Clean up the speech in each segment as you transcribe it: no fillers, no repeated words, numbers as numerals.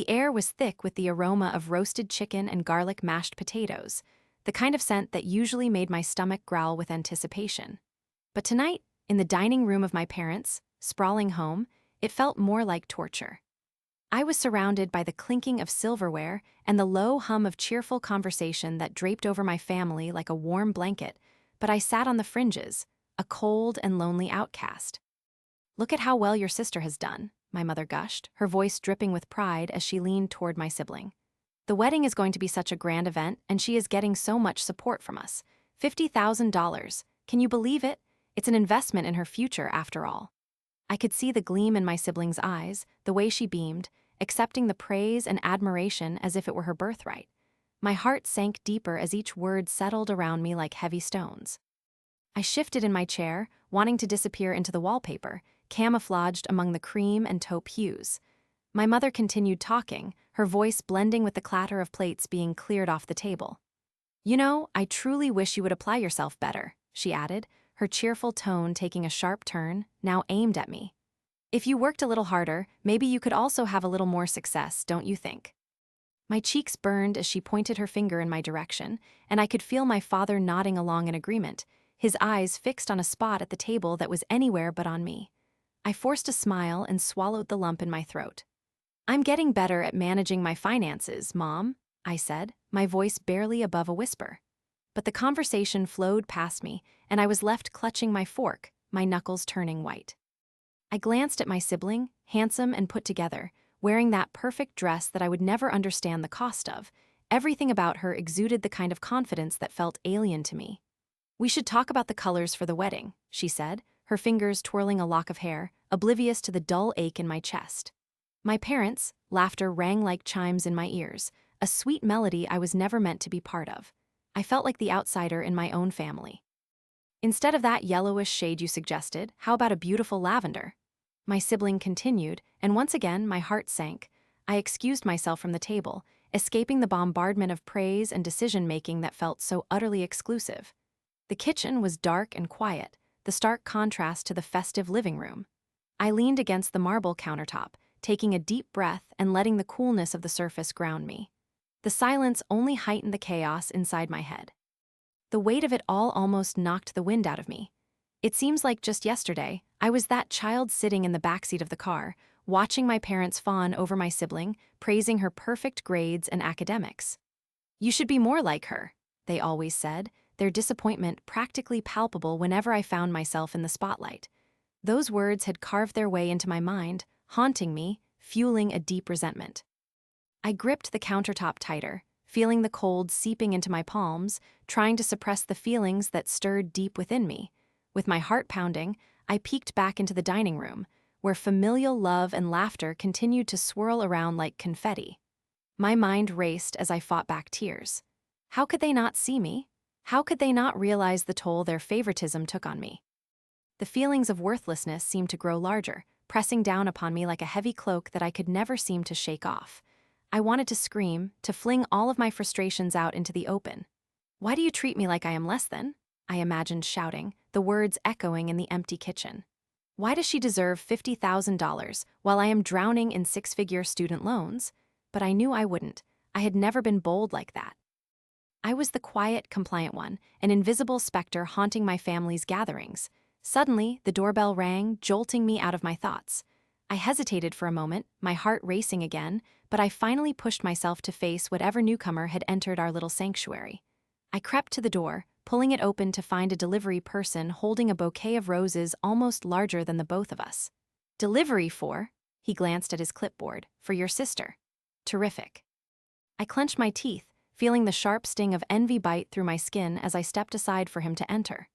The air was thick with the aroma of roasted chicken and garlic mashed potatoes, the kind of scent that usually made my stomach growl with anticipation. But tonight, in the dining room of my parents' sprawling home, it felt more like torture. I was surrounded by the clinking of silverware and the low hum of cheerful conversation that draped over my family like a warm blanket, but I sat on the fringes, a cold and lonely outcast. "Look at how well your sister has done," my mother gushed, her voice dripping with pride as she leaned toward my sibling. "The wedding is going to be such a grand event, and she is getting so much support from us. $50,000. Can you believe it? It's an investment in her future, after all." I could see the gleam in my sibling's eyes, the way she beamed, accepting the praise and admiration as if it were her birthright. My heart sank deeper as each word settled around me like heavy stones. I shifted in my chair, wanting to disappear into the wallpaper, camouflaged among the cream and taupe hues. My mother continued talking, her voice blending with the clatter of plates being cleared off the table. "You know, I truly wish you would apply yourself better," she added, her cheerful tone taking a sharp turn, now aimed at me. "If you worked a little harder, maybe you could also have a little more success, don't you think?" My cheeks burned as she pointed her finger in my direction, and I could feel my father nodding along in agreement, his eyes fixed on a spot at the table that was anywhere but on me. I forced a smile and swallowed the lump in my throat. "I'm getting better at managing my finances, Mom," I said, my voice barely above a whisper. But the conversation flowed past me, and I was left clutching my fork, my knuckles turning white. I glanced at my sibling, handsome and put together, wearing that perfect dress that I would never understand the cost of. Everything about her exuded the kind of confidence that felt alien to me. "We should talk about the colors for the wedding," she said, her fingers twirling a lock of hair, oblivious to the dull ache in my chest. My parents' laughter rang like chimes in my ears, a sweet melody I was never meant to be part of. I felt like the outsider in my own family. "Instead of that yellowish shade you suggested, how about a beautiful lavender?" My sibling continued, and once again my heart sank. I excused myself from the table, escaping the bombardment of praise and decision-making that felt so utterly exclusive. The kitchen was dark and quiet, the stark contrast to the festive living room. I leaned against the marble countertop, taking a deep breath and letting the coolness of the surface ground me. The silence only heightened the chaos inside my head. The weight of it all almost knocked the wind out of me. It seems like just yesterday, I was that child sitting in the backseat of the car, watching my parents fawn over my sibling, praising her perfect grades and academics. "You should be more like her," they always said, their disappointment practically palpable whenever I found myself in the spotlight. Those words had carved their way into my mind, haunting me, fueling a deep resentment. I gripped the countertop tighter, feeling the cold seeping into my palms, trying to suppress the feelings that stirred deep within me. With my heart pounding, I peeked back into the dining room, where familial love and laughter continued to swirl around like confetti. My mind raced as I fought back tears. How could they not see me? How could they not realize the toll their favoritism took on me? The feelings of worthlessness seemed to grow larger, pressing down upon me like a heavy cloak that I could never seem to shake off. I wanted to scream, to fling all of my frustrations out into the open. "Why do you treat me like I am less than?" I imagined shouting, the words echoing in the empty kitchen. "Why does she deserve $50,000 while I am drowning in six-figure student loans?" But I knew I wouldn't. I had never been bold like that. I was the quiet, compliant one, an invisible specter haunting my family's gatherings. Suddenly, the doorbell rang, jolting me out of my thoughts. I hesitated for a moment, my heart racing again, but I finally pushed myself to face whatever newcomer had entered our little sanctuary. I crept to the door, pulling it open to find a delivery person holding a bouquet of roses almost larger than the both of us. "Delivery for?" He glanced at his clipboard. "For your sister." "Terrific." I clenched my teeth, feeling the sharp sting of envy bite through my skin as I stepped aside for him to enter.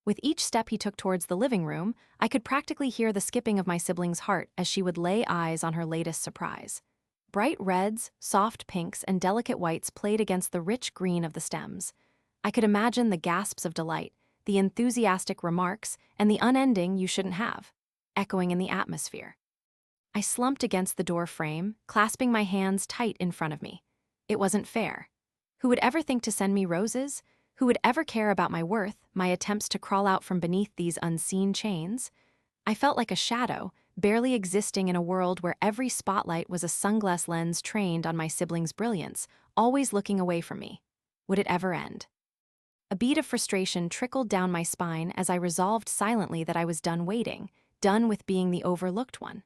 With each step he took towards the living room, I could practically hear the skipping of my sibling's heart as she would lay eyes on her latest surprise. Bright reds, soft pinks, and delicate whites played against the rich green of the stems. I could imagine the gasps of delight, the enthusiastic remarks, and the unending "you shouldn't have," echoing in the atmosphere. I slumped against the door frame, clasping my hands tight in front of me. It wasn't fair. Who would ever think to send me roses? Who would ever care about my worth, my attempts to crawl out from beneath these unseen chains? I felt like a shadow, barely existing in a world where every spotlight was a sunglass lens trained on my siblings' brilliance, always looking away from me. Would it ever end? A bead of frustration trickled down my spine as I resolved silently that I was done waiting, done with being the overlooked one.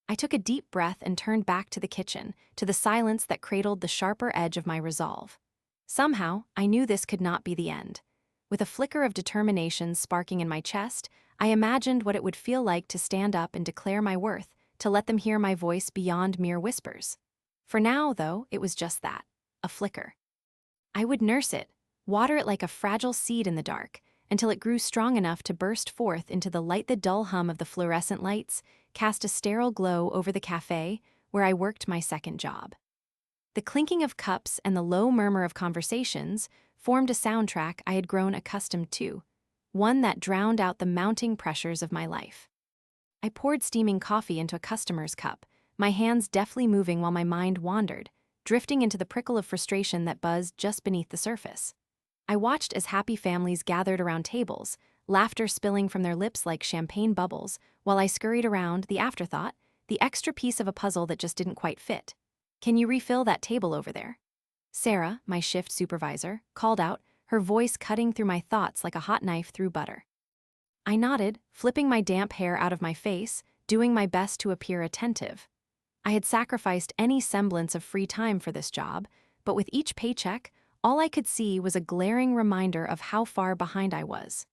I took a deep breath and turned back to the kitchen, to the silence that cradled the sharper edge of my resolve. Somehow, I knew this could not be the end. With a flicker of determination sparking in my chest, I imagined what it would feel like to stand up and declare my worth, to let them hear my voice beyond mere whispers. For now, though, it was just that, a flicker. I would nurse it, water it like a fragile seed in the dark, until it grew strong enough to burst forth into the light. The dull hum of the fluorescent lights cast a sterile glow over the cafe where I worked my second job. The clinking of cups and the low murmur of conversations formed a soundtrack I had grown accustomed to, one that drowned out the mounting pressures of my life. I poured steaming coffee into a customer's cup, my hands deftly moving while my mind wandered, drifting into the prickle of frustration that buzzed just beneath the surface. I watched as happy families gathered around tables, laughter spilling from their lips like champagne bubbles, while I scurried around, the afterthought, the extra piece of a puzzle that just didn't quite fit. "Can you refill that table over there?" Sarah, my shift supervisor, called out, her voice cutting through my thoughts like a hot knife through butter. I nodded, flipping my damp hair out of my face, doing my best to appear attentive. I had sacrificed any semblance of free time for this job, but with each paycheck, all I could see was a glaring reminder of how far behind I was.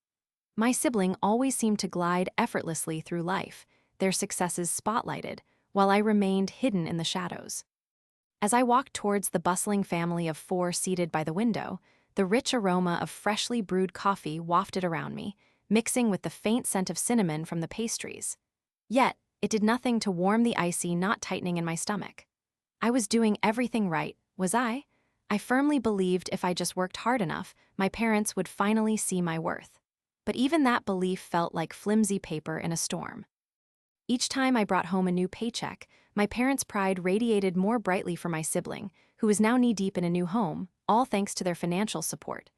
My sibling always seemed to glide effortlessly through life, their successes spotlighted, while I remained hidden in the shadows. As I walked towards the bustling family of four seated by the window, the rich aroma of freshly brewed coffee wafted around me, mixing with the faint scent of cinnamon from the pastries. Yet, it did nothing to warm the icy knot tightening in my stomach. I was doing everything right, was I? I firmly believed if I just worked hard enough, my parents would finally see my worth. But even that belief felt like flimsy paper in a storm. Each time I brought home a new paycheck, my parents' pride radiated more brightly for my sibling, who was now knee-deep in a new home, all thanks to their financial support.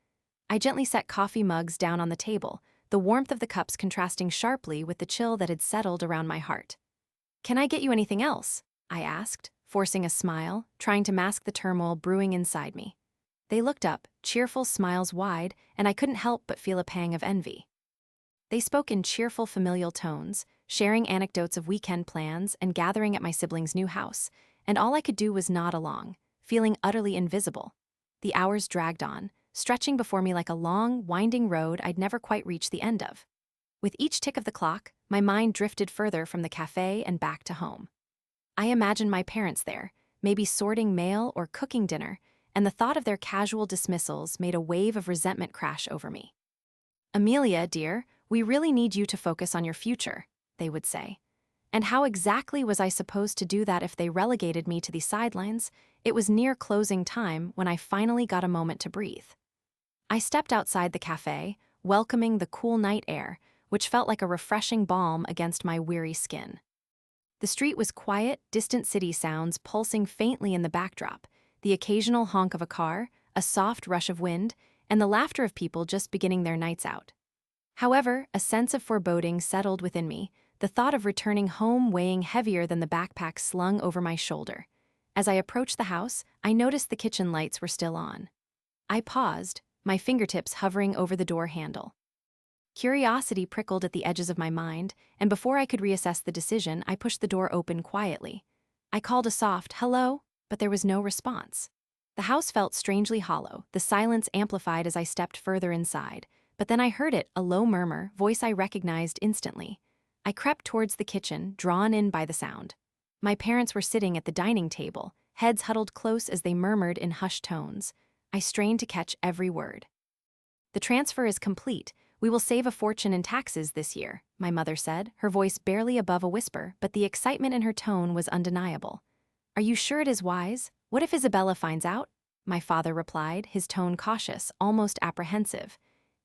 I gently set coffee mugs down on the table, the warmth of the cups contrasting sharply with the chill that had settled around my heart. "Can I get you anything else?" I asked, forcing a smile, trying to mask the turmoil brewing inside me. They looked up, cheerful smiles wide, and I couldn't help but feel a pang of envy. They spoke in cheerful familial tones, sharing anecdotes of weekend plans and gathering at my siblings' new house, and all I could do was nod along, feeling utterly invisible. The hours dragged on, stretching before me like a long, winding road I'd never quite reached the end of. With each tick of the clock, my mind drifted further from the cafe and back to home. I imagined my parents there, maybe sorting mail or cooking dinner, and the thought of their casual dismissals made a wave of resentment crash over me. "Amelia, dear, we really need you to focus on your future," they would say. And how exactly was I supposed to do that if they relegated me to the sidelines? It was near closing time when I finally got a moment to breathe. I stepped outside the cafe, welcoming the cool night air, which felt like a refreshing balm against my weary skin. The street was quiet, distant city sounds pulsing faintly in the backdrop, the occasional honk of a car, a soft rush of wind, and the laughter of people just beginning their nights out. However, a sense of foreboding settled within me, the thought of returning home weighing heavier than the backpack slung over my shoulder. As I approached the house, I noticed the kitchen lights were still on. I paused, my fingertips hovering over the door handle. Curiosity prickled at the edges of my mind, and before I could reassess the decision, I pushed the door open quietly. I called a soft, "Hello," but there was no response. The house felt strangely hollow, the silence amplified as I stepped further inside, but then I heard it, a low murmur, voice I recognized instantly. I crept towards the kitchen, drawn in by the sound. My parents were sitting at the dining table, heads huddled close as they murmured in hushed tones. I strained to catch every word. "The transfer is complete. We will save a fortune in taxes this year," my mother said, her voice barely above a whisper, but the excitement in her tone was undeniable. "Are you sure it is wise? What if Isabella finds out?" my father replied, his tone cautious, almost apprehensive.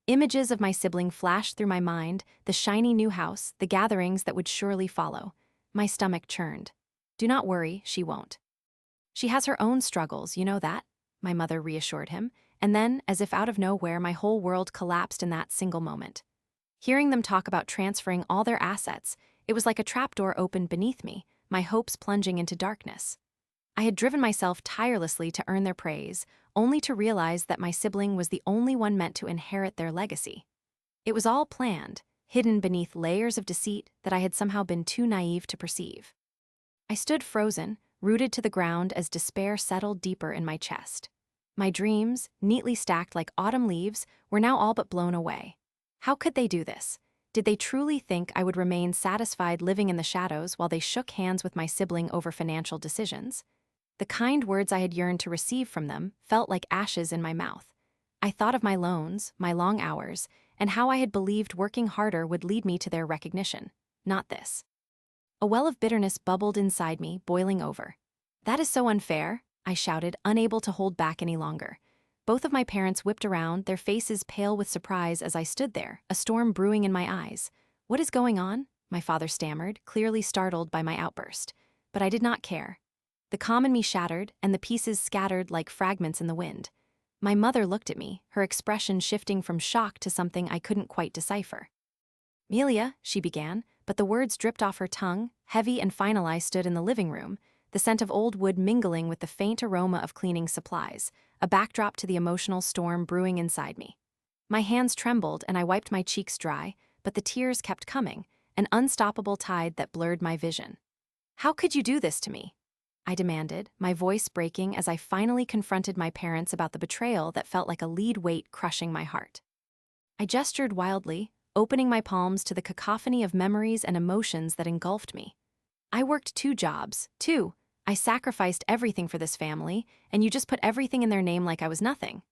Images of my sibling flashed through my mind, the shiny new house, the gatherings that would surely follow. My stomach churned. "Do not worry, she won't. She has her own struggles, you know that," my mother reassured him, and then, as if out of nowhere, my whole world collapsed in that single moment. Hearing them talk about transferring all their assets, It was like a trapdoor opened beneath me, my hopes plunging into darkness. I had driven myself tirelessly to earn their praise, only to realize that my sibling was the only one meant to inherit their legacy. It was all planned, hidden beneath layers of deceit that I had somehow been too naive to perceive. I stood frozen, rooted to the ground as despair settled deeper in my chest. My dreams, neatly stacked like autumn leaves, were now all but blown away. How could they do this? Did they truly think I would remain satisfied living in the shadows while they shook hands with my sibling over financial decisions? The kind words I had yearned to receive from them felt like ashes in my mouth. I thought of my loans, my long hours, and how I had believed working harder would lead me to their recognition. Not this. A well of bitterness bubbled inside me, boiling over. "That is so unfair," I shouted, unable to hold back any longer. Both of my parents whipped around, their faces pale with surprise as I stood there, a storm brewing in my eyes. "What is going on?" my father stammered, clearly startled by my outburst. But I did not care. The calm in me shattered, and the pieces scattered like fragments in the wind. My mother looked at me, her expression shifting from shock to something I couldn't quite decipher. "Amelia," she began, but the words dripped off her tongue, heavy and final. I stood in the living room, the scent of old wood mingling with the faint aroma of cleaning supplies, a backdrop to the emotional storm brewing inside me. My hands trembled and I wiped my cheeks dry, but the tears kept coming, an unstoppable tide that blurred my vision. "How could you do this to me?" I demanded, my voice breaking as I finally confronted my parents about the betrayal that felt like a lead weight crushing my heart. I gestured wildly, opening my palms to the cacophony of memories and emotions that engulfed me. "I worked 2 jobs, 2. I sacrificed everything for this family, and you just put everything in their name like I was nothing."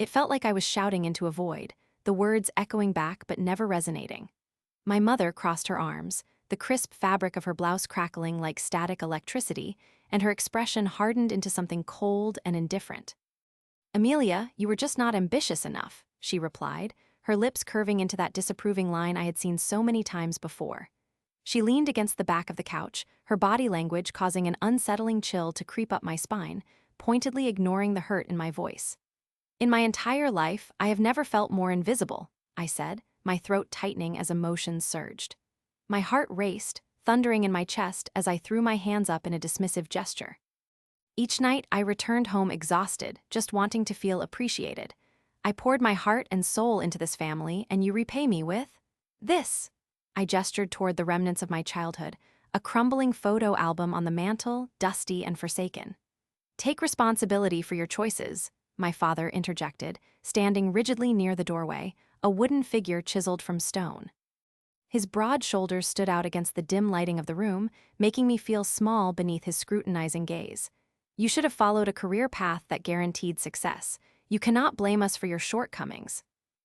It felt like I was shouting into a void, the words echoing back but never resonating. My mother crossed her arms, the crisp fabric of her blouse crackling like static electricity, and her expression hardened into something cold and indifferent. "Amelia, you were just not ambitious enough," she replied, her lips curving into that disapproving line I had seen so many times before. She leaned against the back of the couch, her body language causing an unsettling chill to creep up my spine, pointedly ignoring the hurt in my voice. "In my entire life, I have never felt more invisible," I said, my throat tightening as emotions surged. My heart raced, thundering in my chest as I threw my hands up in a dismissive gesture. Each night, I returned home exhausted, just wanting to feel appreciated. "I poured my heart and soul into this family, and you repay me with this." I gestured toward the remnants of my childhood, a crumbling photo album on the mantel, dusty and forsaken. "Take responsibility for your choices," my father interjected, standing rigidly near the doorway, a wooden figure chiseled from stone. His broad shoulders stood out against the dim lighting of the room, making me feel small beneath his scrutinizing gaze. "You should have followed a career path that guaranteed success. You cannot blame us for your shortcomings."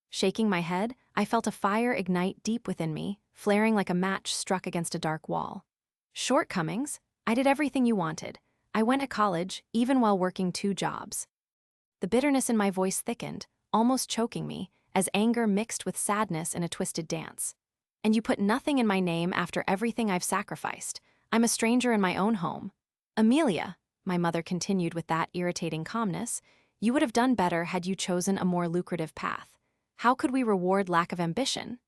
Shaking my head, I felt a fire ignite deep within me, flaring like a match struck against a dark wall. "Shortcomings? I did everything you wanted. I went to college, even while working 2 jobs. The bitterness in my voice thickened, almost choking me, as anger mixed with sadness in a twisted dance. "And you put nothing in my name after everything I've sacrificed. I'm a stranger in my own home." "Amelia," my mother continued with that irritating calmness, "you would have done better had you chosen a more lucrative path. How could we reward lack of ambition?"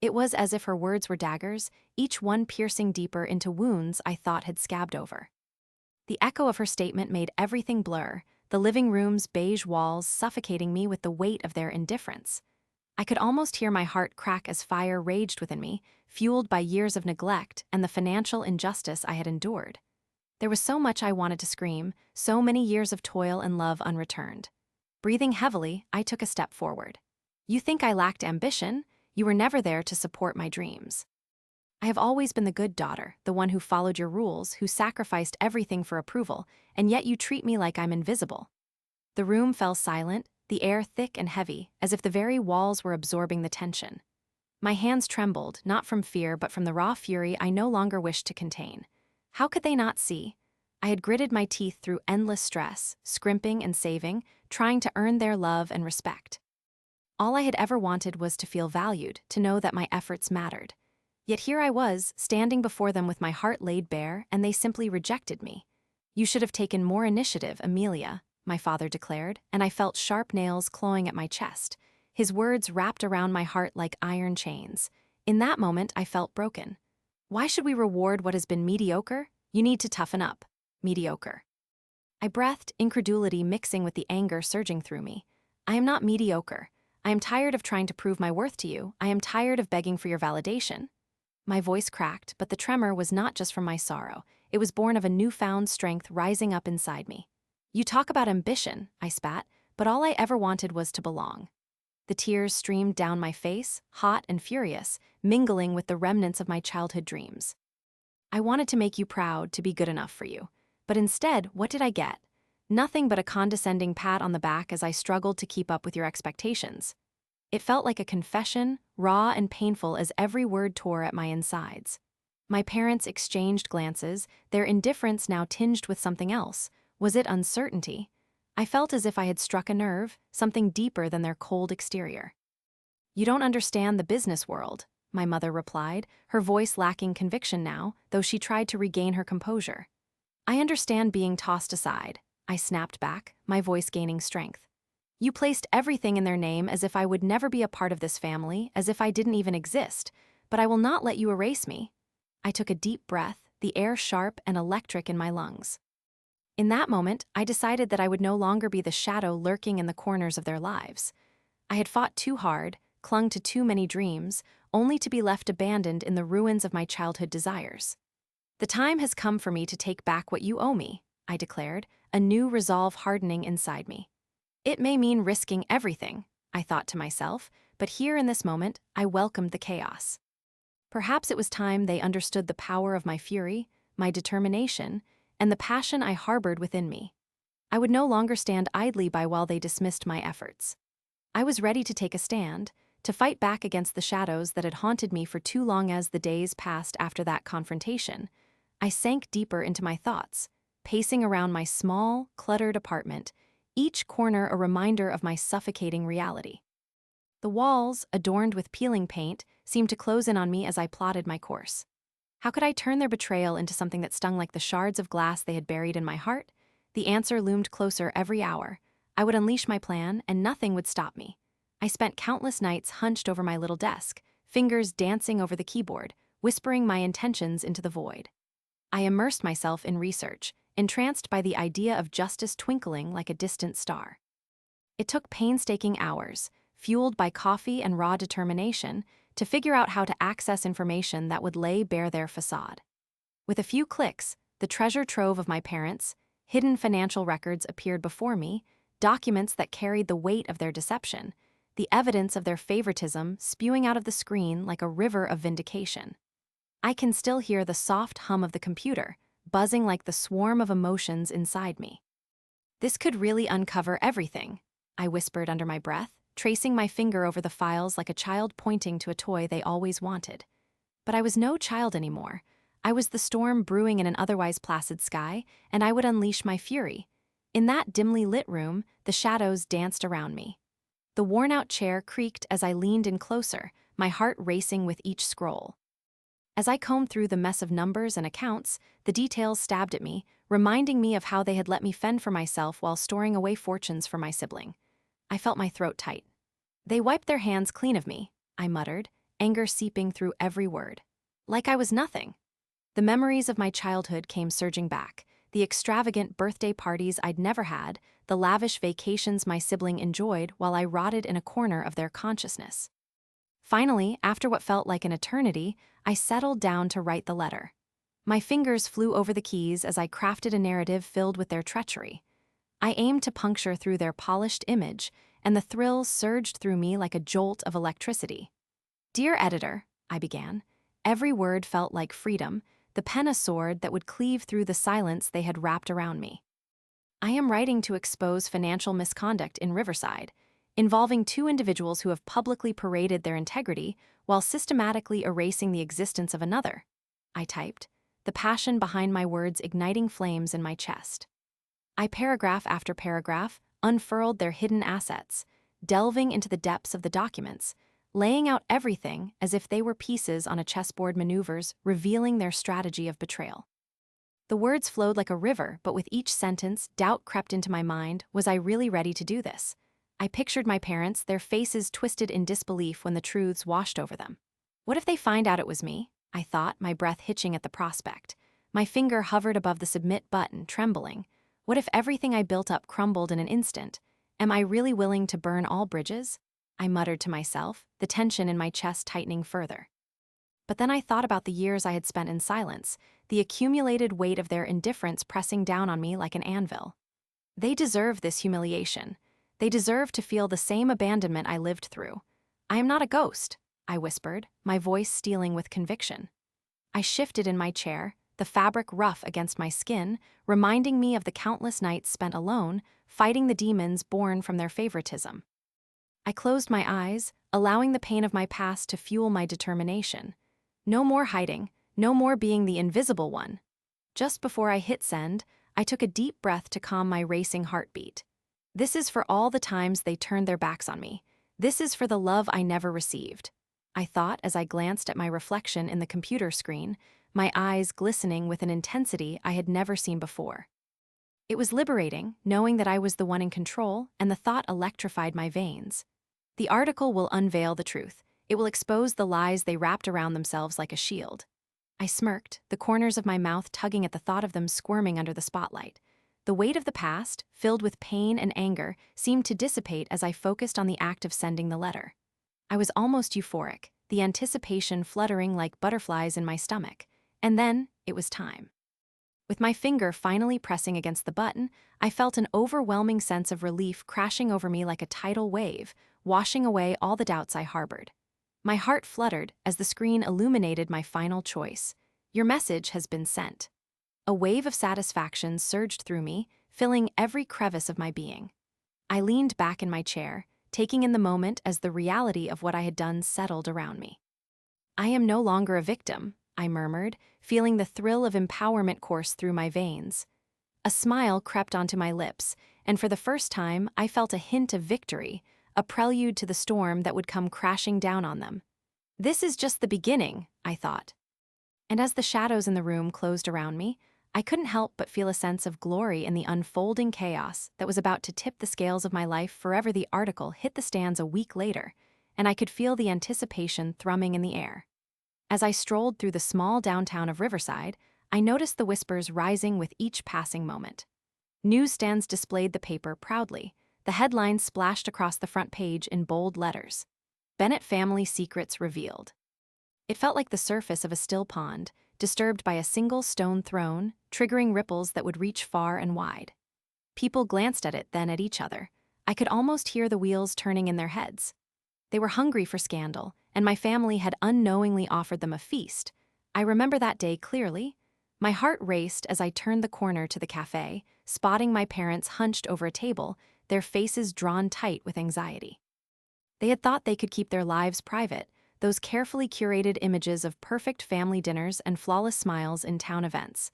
It was as if her words were daggers, each one piercing deeper into wounds I thought had scabbed over. The echo of her statement made everything blur, the living room's beige walls suffocating me with the weight of their indifference. I could almost hear my heart crack as fire raged within me, fueled by years of neglect and the financial injustice I had endured. There was so much I wanted to scream, so many years of toil and love unreturned. Breathing heavily, I took a step forward. "You think I lacked ambition? You were never there to support my dreams. I have always been the good daughter, the one who followed your rules, who sacrificed everything for approval, and yet you treat me like I'm invisible." The room fell silent, the air thick and heavy, as if the very walls were absorbing the tension. My hands trembled, not from fear but from the raw fury I no longer wished to contain. How could they not see? I had gritted my teeth through endless stress, scrimping and saving, trying to earn their love and respect. All I had ever wanted was to feel valued, to know that my efforts mattered. Yet here I was, standing before them with my heart laid bare, and they simply rejected me. "You should have taken more initiative, Amelia," my father declared, and I felt sharp nails clawing at my chest. His words wrapped around my heart like iron chains. In that moment, I felt broken. Why should we reward what has been mediocre? You need to toughen up. Mediocre. I breathed, incredulity mixing with the anger surging through me. I am not mediocre. I am tired of trying to prove my worth to you. I am tired of begging for your validation. My voice cracked, but the tremor was not just from my sorrow. It was born of a newfound strength rising up inside me. You talk about ambition, I spat, but all I ever wanted was to belong. The tears streamed down my face, hot and furious, mingling with the remnants of my childhood dreams. I wanted to make you proud, to be good enough for you. But instead, what did I get? Nothing but a condescending pat on the back as I struggled to keep up with your expectations. It felt like a confession, raw and painful as every word tore at my insides. My parents exchanged glances, their indifference now tinged with something else. Was it uncertainty? I felt as if I had struck a nerve, something deeper than their cold exterior. You don't understand the business world, my mother replied, her voice lacking conviction now, though she tried to regain her composure. I understand being tossed aside, I snapped back, my voice gaining strength. You placed everything in their name as if I would never be a part of this family, as if I didn't even exist, but I will not let you erase me. I took a deep breath, the air sharp and electric in my lungs. In that moment, I decided that I would no longer be the shadow lurking in the corners of their lives. I had fought too hard, clung to too many dreams, only to be left abandoned in the ruins of my childhood desires. The time has come for me to take back what you owe me, I declared, a new resolve hardening inside me. It may mean risking everything, I thought to myself, but here in this moment, I welcomed the chaos. Perhaps it was time they understood the power of my fury, my determination, and the passion I harbored within me. I would no longer stand idly by while they dismissed my efforts. I was ready to take a stand, to fight back against the shadows that had haunted me for too long. As the days passed after that confrontation, I sank deeper into my thoughts, pacing around my small, cluttered apartment, each corner a reminder of my suffocating reality. The walls, adorned with peeling paint, seemed to close in on me as I plotted my course. How could I turn their betrayal into something that stung like the shards of glass they had buried in my heart? The answer loomed closer every hour. I would unleash my plan, and nothing would stop me. I spent countless nights hunched over my little desk, fingers dancing over the keyboard, whispering my intentions into the void. I immersed myself in research, entranced by the idea of justice twinkling like a distant star. It took painstaking hours, fueled by coffee and raw determination, to figure out how to access information that would lay bare their facade. With a few clicks, the treasure trove of my parents, hidden financial records appeared before me, documents that carried the weight of their deception, the evidence of their favoritism spewing out of the screen like a river of vindication. I can still hear the soft hum of the computer, buzzing like the swarm of emotions inside me. This could really uncover everything, I whispered under my breath, tracing my finger over the files like a child pointing to a toy they always wanted. But I was no child anymore. I was the storm brewing in an otherwise placid sky, and I would unleash my fury. In that dimly lit room, the shadows danced around me. The worn-out chair creaked as I leaned in closer, my heart racing with each scroll. As I combed through the mess of numbers and accounts, the details stabbed at me, reminding me of how they had let me fend for myself while storing away fortunes for my sibling. I felt my throat tight. They wiped their hands clean of me, I muttered, anger seeping through every word. Like I was nothing. The memories of my childhood came surging back, the extravagant birthday parties I'd never had, the lavish vacations my sibling enjoyed while I rotted in a corner of their consciousness. Finally, after what felt like an eternity, I settled down to write the letter. My fingers flew over the keys as I crafted a narrative filled with their treachery. I aimed to puncture through their polished image, and the thrill surged through me like a jolt of electricity. Dear editor, I began. Every word felt like freedom, the pen a sword that would cleave through the silence they had wrapped around me. I am writing to expose financial misconduct in Riverside, involving two individuals who have publicly paraded their integrity while systematically erasing the existence of another, I typed, the passion behind my words igniting flames in my chest. I paragraph after paragraph unfurled their hidden assets, delving into the depths of the documents, laying out everything as if they were pieces on a chessboard maneuvers, revealing their strategy of betrayal. The words flowed like a river, but with each sentence, doubt crept into my mind. Was I really ready to do this? I pictured my parents, their faces twisted in disbelief when the truths washed over them. What if they find out it was me? I thought, my breath hitching at the prospect. My finger hovered above the submit button, trembling. What if everything I built up crumbled in an instant? Am I really willing to burn all bridges? I muttered to myself, the tension in my chest tightening further. But then I thought about the years I had spent in silence, the accumulated weight of their indifference pressing down on me like an anvil. They deserve this humiliation. They deserve to feel the same abandonment I lived through. I am not a ghost, I whispered, my voice stealing with conviction. I shifted in my chair, the fabric rough against my skin, reminding me of the countless nights spent alone, fighting the demons born from their favoritism. I closed my eyes, allowing the pain of my past to fuel my determination. No more hiding, no more being the invisible one. Just before I hit send, I took a deep breath to calm my racing heartbeat. This is for all the times they turned their backs on me. This is for the love I never received, I thought as I glanced at my reflection in the computer screen, my eyes glistening with an intensity I had never seen before. It was liberating, knowing that I was the one in control, and the thought electrified my veins. The article will unveil the truth. It will expose the lies they wrapped around themselves like a shield. I smirked, the corners of my mouth tugging at the thought of them squirming under the spotlight. The weight of the past, filled with pain and anger, seemed to dissipate as I focused on the act of sending the letter. I was almost euphoric, the anticipation fluttering like butterflies in my stomach. And then, it was time. With my finger finally pressing against the button, I felt an overwhelming sense of relief crashing over me like a tidal wave, washing away all the doubts I harbored. My heart fluttered as the screen illuminated my final choice. Your message has been sent. A wave of satisfaction surged through me, filling every crevice of my being. I leaned back in my chair, taking in the moment as the reality of what I had done settled around me. I am no longer a victim, I murmured, feeling the thrill of empowerment course through my veins. A smile crept onto my lips, and for the first time I felt a hint of victory, a prelude to the storm that would come crashing down on them. This is just the beginning, I thought. And as the shadows in the room closed around me, I couldn't help but feel a sense of glory in the unfolding chaos that was about to tip the scales of my life forever. The article hit the stands a week later, and I could feel the anticipation thrumming in the air. As I strolled through the small downtown of Riverside, I noticed the whispers rising with each passing moment. Newsstands displayed the paper proudly. The headlines splashed across the front page in bold letters. Bennett family secrets revealed. It felt like the surface of a still pond, disturbed by a single stone thrown, triggering ripples that would reach far and wide. People glanced at it, then at each other. I could almost hear the wheels turning in their heads. They were hungry for scandal, and my family had unknowingly offered them a feast. I remember that day clearly. My heart raced as I turned the corner to the cafe, spotting my parents hunched over a table, their faces drawn tight with anxiety. They had thought they could keep their lives private, those carefully curated images of perfect family dinners and flawless smiles in town events.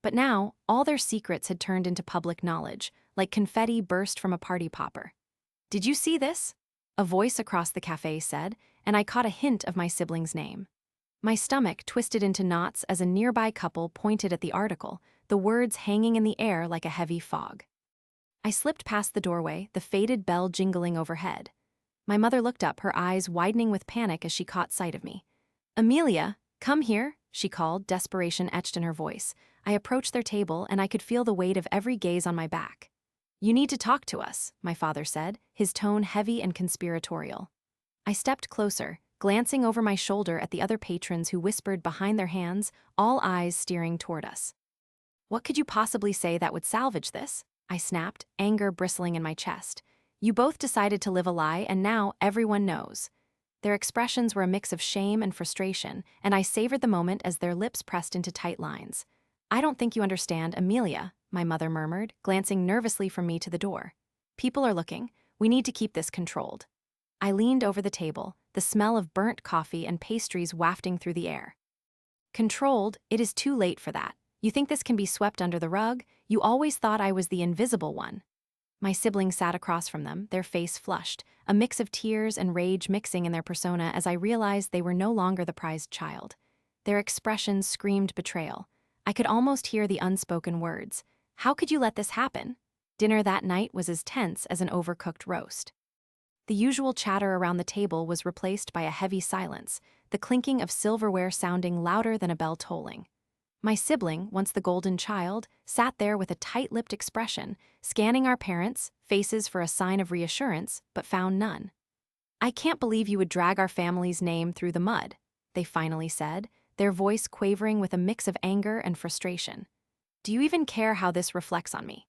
But now, all their secrets had turned into public knowledge, like confetti burst from a party popper. "Did you see this?" a voice across the cafe said, and I caught a hint of my sibling's name. My stomach twisted into knots as a nearby couple pointed at the article, the words hanging in the air like a heavy fog. I slipped past the doorway, the faded bell jingling overhead. My mother looked up, her eyes widening with panic as she caught sight of me. "Amelia, come here," she called, desperation etched in her voice. I approached their table, and I could feel the weight of every gaze on my back. "You need to talk to us," my father said, his tone heavy and conspiratorial. I stepped closer, glancing over my shoulder at the other patrons who whispered behind their hands, all eyes steering toward us. "What could you possibly say that would salvage this?" I snapped, anger bristling in my chest. "You both decided to live a lie, and now everyone knows." Their expressions were a mix of shame and frustration, and I savored the moment as their lips pressed into tight lines. "I don't think you understand, Amelia," my mother murmured, glancing nervously from me to the door. "People are looking. We need to keep this controlled." I leaned over the table, the smell of burnt coffee and pastries wafting through the air. "Controlled? It is too late for that. You think this can be swept under the rug? You always thought I was the invisible one." My siblings sat across from them, their face flushed, a mix of tears and rage mixing in their persona as I realized they were no longer the prized child. Their expressions screamed betrayal. I could almost hear the unspoken words. "How could you let this happen?" Dinner that night was as tense as an overcooked roast. The usual chatter around the table was replaced by a heavy silence, the clinking of silverware sounding louder than a bell tolling. My sibling, once the golden child, sat there with a tight-lipped expression, scanning our parents' faces for a sign of reassurance, but found none. "I can't believe you would drag our family's name through the mud," they finally said, their voice quavering with a mix of anger and frustration. "Do you even care how this reflects on me?"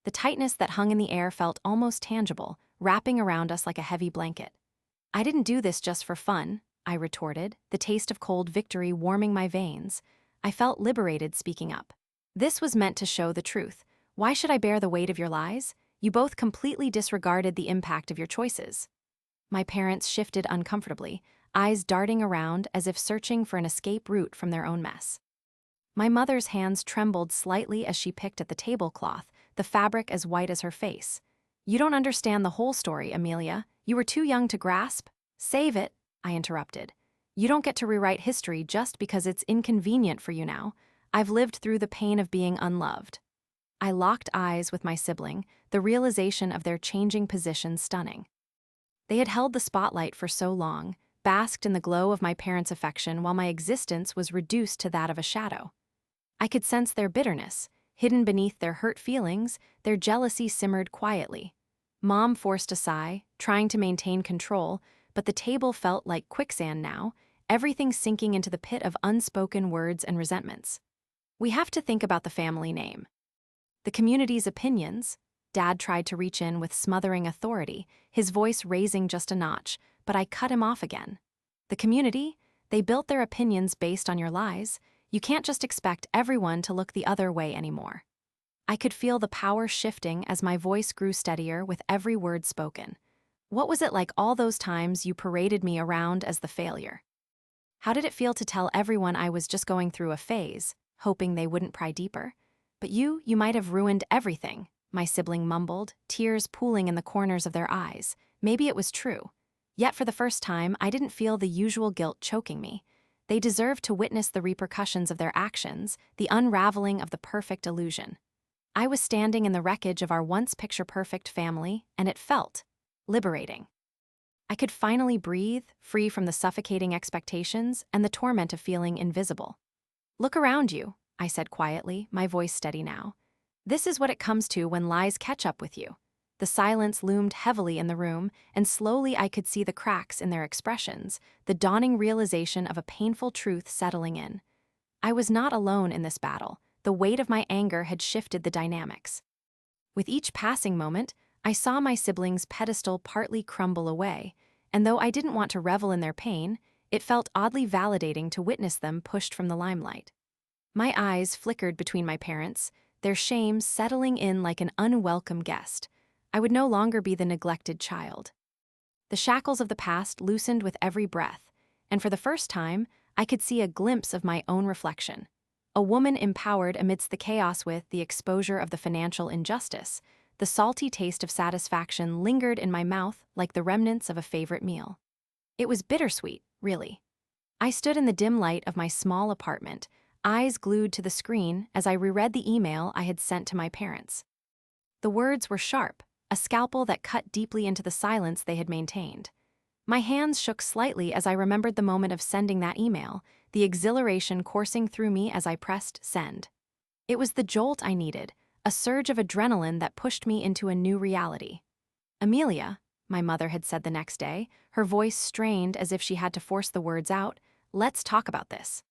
The tightness that hung in the air felt almost tangible, wrapping around us like a heavy blanket. "I didn't do this just for fun," I retorted, the taste of cold victory warming my veins. I felt liberated speaking up. "This was meant to show the truth. Why should I bear the weight of your lies? You both completely disregarded the impact of your choices." My parents shifted uncomfortably, eyes darting around as if searching for an escape route from their own mess. My mother's hands trembled slightly as she picked at the tablecloth, the fabric as white as her face. "You don't understand the whole story, Amelia. You were too young to grasp." "Save it," I interrupted. "You don't get to rewrite history just because it's inconvenient for you now. I've lived through the pain of being unloved." I locked eyes with my sibling, the realization of their changing position stunning. They had held the spotlight for so long, basked in the glow of my parents' affection while my existence was reduced to that of a shadow. I could sense their bitterness. Hidden beneath their hurt feelings, their jealousy simmered quietly. Mom forced a sigh, trying to maintain control, but the table felt like quicksand now, everything sinking into the pit of unspoken words and resentments. "We have to think about the family name. The community's opinions." Dad tried to reach in with smothering authority, his voice raising just a notch, but I cut him off again. "The community? They built their opinions based on your lies. You can't just expect everyone to look the other way anymore." I could feel the power shifting as my voice grew steadier with every word spoken. "What was it like all those times you paraded me around as the failure? How did it feel to tell everyone I was just going through a phase, hoping they wouldn't pry deeper? But you might have ruined everything," my sibling mumbled, tears pooling in the corners of their eyes. Maybe it was true. Yet for the first time, I didn't feel the usual guilt choking me. They deserved to witness the repercussions of their actions, the unraveling of the perfect illusion. I was standing in the wreckage of our once picture-perfect family, and it felt liberating. I could finally breathe, free from the suffocating expectations and the torment of feeling invisible. "Look around you," I said quietly, my voice steady now. "This is what it comes to when lies catch up with you." The silence loomed heavily in the room, and slowly I could see the cracks in their expressions, the dawning realization of a painful truth settling in. I was not alone in this battle. The weight of my anger had shifted the dynamics. With each passing moment, I saw my siblings' pedestal partly crumble away, and though I didn't want to revel in their pain, it felt oddly validating to witness them pushed from the limelight. My eyes flickered between my parents, their shame settling in like an unwelcome guest. I would no longer be the neglected child. The shackles of the past loosened with every breath, and for the first time, I could see a glimpse of my own reflection. A woman empowered amidst the chaos with the exposure of the financial injustice. The salty taste of satisfaction lingered in my mouth like the remnants of a favorite meal. It was bittersweet, really. I stood in the dim light of my small apartment, eyes glued to the screen as I reread the email I had sent to my parents. The words were sharp, a scalpel that cut deeply into the silence they had maintained. My hands shook slightly as I remembered the moment of sending that email, the exhilaration coursing through me as I pressed send. It was the jolt I needed, a surge of adrenaline that pushed me into a new reality. "Amelia," my mother had said the next day, her voice strained as if she had to force the words out, "let's talk about this.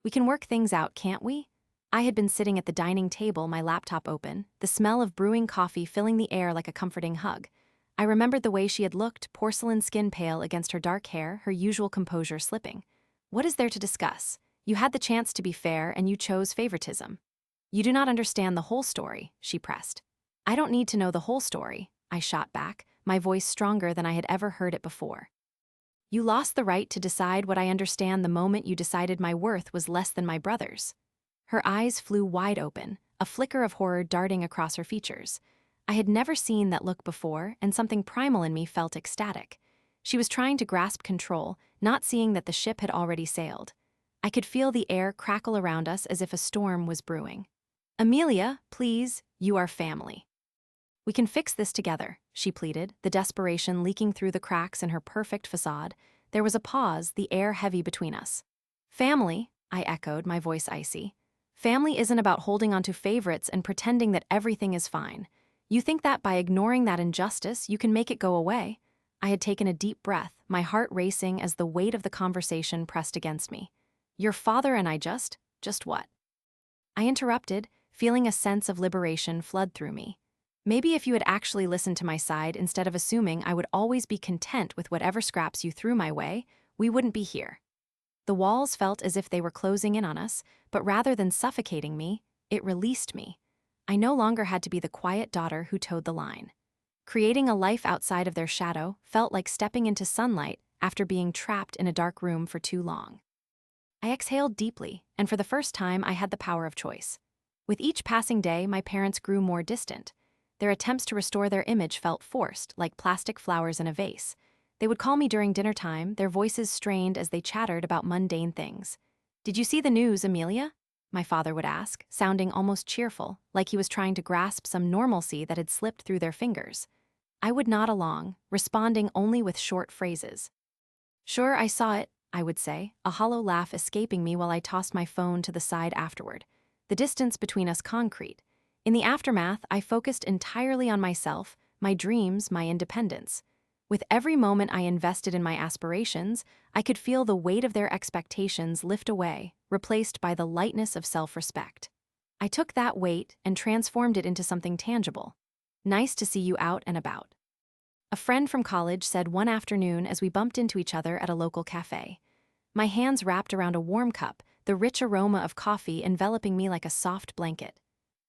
We can work things out, can't we?" I had been sitting at the dining table, my laptop open, the smell of brewing coffee filling the air like a comforting hug. I remembered the way she had looked, porcelain skin pale against her dark hair, her usual composure slipping. "What is there to discuss? You had the chance to be fair and you chose favoritism." "You do not understand the whole story," she pressed. "I don't need to know the whole story," I shot back, my voice stronger than I had ever heard it before. "You lost the right to decide what I understand the moment you decided my worth was less than my brother's." Her eyes flew wide open, a flicker of horror darting across her features. I had never seen that look before, and something primal in me felt ecstatic. She was trying to grasp control, not seeing that the ship had already sailed. I could feel the air crackle around us as if a storm was brewing. "Amelia, please, you are family. We can fix this together. she pleaded, the desperation leaking through the cracks in her perfect facade. There was a pause, the air heavy between us. Family, I echoed, my voice icy. Family isn't about holding on to favorites and pretending that everything is fine. You think that by ignoring that injustice, you can make it go away? I had taken a deep breath, my heart racing as the weight of the conversation pressed against me. Your father and I just what? I interrupted, feeling a sense of liberation flood through me. Maybe if you had actually listened to my side instead of assuming I would always be content with whatever scraps you threw my way, we wouldn't be here. The walls felt as if they were closing in on us, but rather than suffocating me, it released me. I no longer had to be the quiet daughter who towed the line. Creating a life outside of their shadow felt like stepping into sunlight after being trapped in a dark room for too long. I exhaled deeply, and for the first time I had the power of choice. With each passing day, my parents grew more distant. Their attempts to restore their image felt forced, like plastic flowers in a vase. They would call me during dinner time, their voices strained as they chattered about mundane things. "Did you see the news, Amelia?" my father would ask, sounding almost cheerful, like he was trying to grasp some normalcy that had slipped through their fingers. I would nod along, responding only with short phrases. "Sure, I saw it," I would say, a hollow laugh escaping me while I tossed my phone to the side afterward. The distance between us concrete. In the aftermath, I focused entirely on myself, my dreams, my independence. With every moment I invested in my aspirations, I could feel the weight of their expectations lift away, replaced by the lightness of self-respect. I took that weight and transformed it into something tangible. "Nice to see you out and about," a friend from college said one afternoon as we bumped into each other at a local cafe. My hands wrapped around a warm cup, the rich aroma of coffee enveloping me like a soft blanket.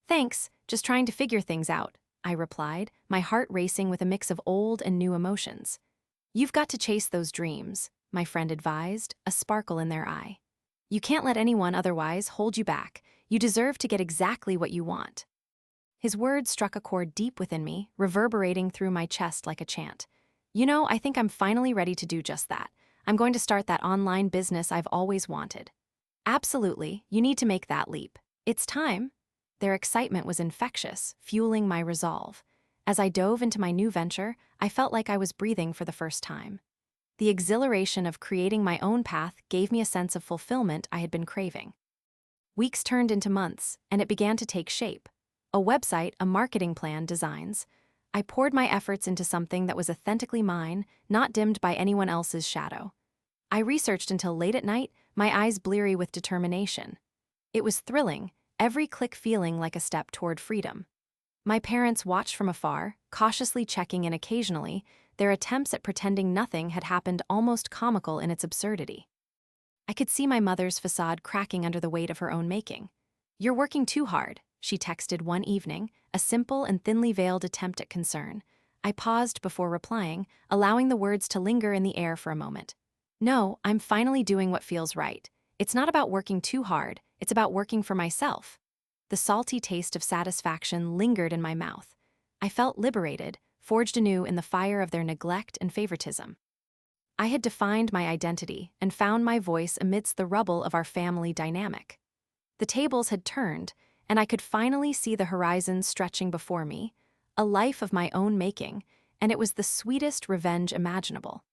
"Thanks, just trying to figure things out," I replied, my heart racing with a mix of old and new emotions. "You've got to chase those dreams," my friend advised, a sparkle in their eye. "You can't let anyone otherwise hold you back. You deserve to get exactly what you want." His words struck a chord deep within me, reverberating through my chest like a chant. "You know, I think I'm finally ready to do just that. I'm going to start that online business I've always wanted." "Absolutely, you need to make that leap. It's time." Their excitement was infectious, fueling my resolve. As I dove into my new venture, I felt like I was breathing for the first time. The exhilaration of creating my own path gave me a sense of fulfillment I had been craving. Weeks turned into months, and it began to take shape. A website, a marketing plan, designs. I poured my efforts into something that was authentically mine, not dimmed by anyone else's shadow. I researched until late at night, my eyes bleary with determination. It was thrilling, every click feeling like a step toward freedom. My parents watched from afar, cautiously checking in occasionally, their attempts at pretending nothing had happened almost comical in its absurdity. I could see my mother's facade cracking under the weight of her own making. "You're working too hard," she texted one evening, a simple and thinly veiled attempt at concern. I paused before replying, allowing the words to linger in the air for a moment. "No, I'm finally doing what feels right. It's not about working too hard, it's about working for myself." The salty taste of satisfaction lingered in my mouth. I felt liberated, forged anew in the fire of their neglect and favoritism. I had defined my identity and found my voice amidst the rubble of our family dynamic. The tables had turned, and I could finally see the horizon stretching before me, a life of my own making, and it was the sweetest revenge imaginable.